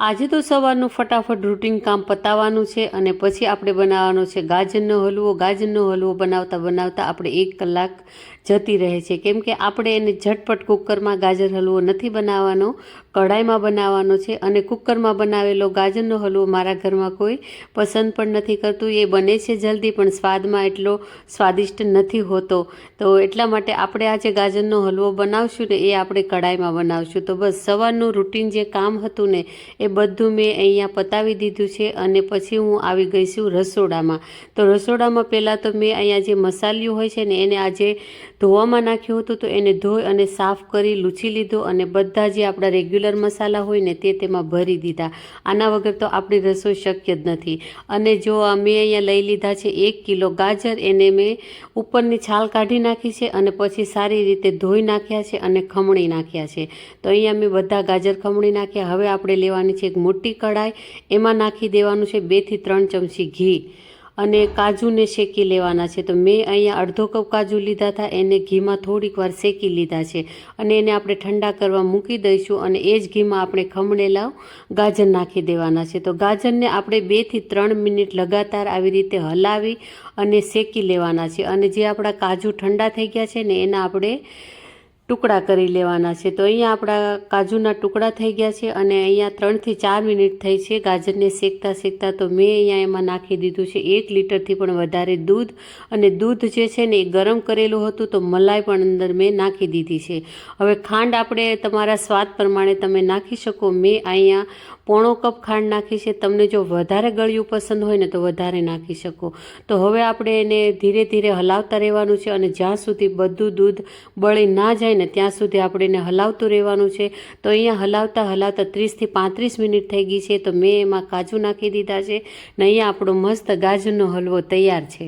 આજે તો સવારનું ફટાફટ રૂટીન કામ પતાવવાનું છે અને પછી આપણે બનાવવાનો છે ગાજરનો હલવો. ગાજરનો હલવો બનાવતા બનાવતા આપણે 1 કલાક જતી રહે છે, કેમ કે આપણે એને ઝટપટ કુકરમાં ગાજર હલવો નથી બનાવવાનો, કઢાઈમાં બનાવવાનો છે. અને કુકરમાં બનાવેલો ગાજરનો હલવો મારા ઘરમાં કોઈ પસંદ પણ નથી કરતું. એ બને છે જલ્દી પણ સ્વાદમાં એટલો સ્વાદિષ્ટ નથી હોતો. તો એટલા માટે આપણે આજે ગાજરનો હલવો બનાવશું ને એ આપણે કઢાઈમાં બનાવશું. તો બસ સવારનું રૂટીન જે કામ હતું ને એ બધું મેં અહીંયા પતાવી દીધું છે અને પછી હું આવી ગઈ છું રસોડામાં. તો રસોડામાં પહેલાં તો મેં અહીંયા જે મસાલિયું હોય છે ને એને આજે ધોવામાં નાખ્યું હતું, તો એને ધોઈ અને સાફ કરી લૂછી લીધો અને બધા જે આપણા રેગ્યુલર મસાલા હોય ને તે તેમાં ભરી દીધા. આના વગર તો આપણી રસોઈ શક્ય જ નથી. અને જો મેં અહીંયા લઈ લીધા છે 1 કિલો ગાજર, એને મેં ઉપરની છાલ કાઢી નાખી છે અને પછી સારી રીતે ધોઈ નાખ્યા છે અને ખમણી નાખ્યા છે. તો અહીંયા મેં બધા ગાજર ખમણી નાખ્યા. હવે આપણે લેવાની છે એક મોટી કઢાઈ, એમાં નાખી દેવાનું છે 2 થી 3 ચમચી ઘી અને કાજુને શેકી લેવાના છે. તો મેં અહીંયા અડધો કપ કાજુ લીધા હતા, એને ઘીમાં થોડીક વાર શેકી લીધા છે અને એને આપણે ઠંડા કરવા મૂકી દઈશું અને એ જ ઘીમાં આપણે ખમણેલા ગાજર નાખી દેવાના છે. તો ગાજરને આપણે 2 થી 3 મિનિટ લગાતાર આવી રીતે હલાવી અને શેકી લેવાના છે. અને જે આપણા કાજુ ઠંડા થઈ ગયા છે ને એના આપણે ટુકડા કરી લેવાના છે. તો અહીંયા આપણા કાજુના ટુકડા થઈ ગયા છે અને અહીંયા 3 થી 4 મિનિટ થઈ છે ગાજરને શેકતા શેકતા. તો મેં અહીંયા એમાં નાખી દીધું છે 1 લીટરથી પણ વધારે દૂધ. અને દૂધ જે છે ને એ ગરમ કરેલું હતું, તો મલાઈ પણ અંદર મેં નાખી દીધી છે. હવે ખાંડ આપણે તમારા સ્વાદ પ્રમાણે તમે નાખી શકો. મેં અહીંયા 1/4 કપ ખાંડ નાખી છે. તમને જો વધારે ગળ્યું પસંદ હોય ને તો વધારે નાખી શકો. તો હવે આપણે એને ધીરે ધીરે હલાવતા રહેવાનું છે અને જ્યાં સુધી બધું દૂધ બળી ના જાય ને ત્યાં સુધી આપણે એને હલાવતું રહેવાનું છે. તો અહીંયા હલાવતા હલાવતા 30 થી 35 મિનિટ થઈ ગઈ છે. તો મેં એમાં કાજુ નાખી દીધા છે ને અહીંયા આપણો મસ્ત ગાજરનો હલવો તૈયાર છે.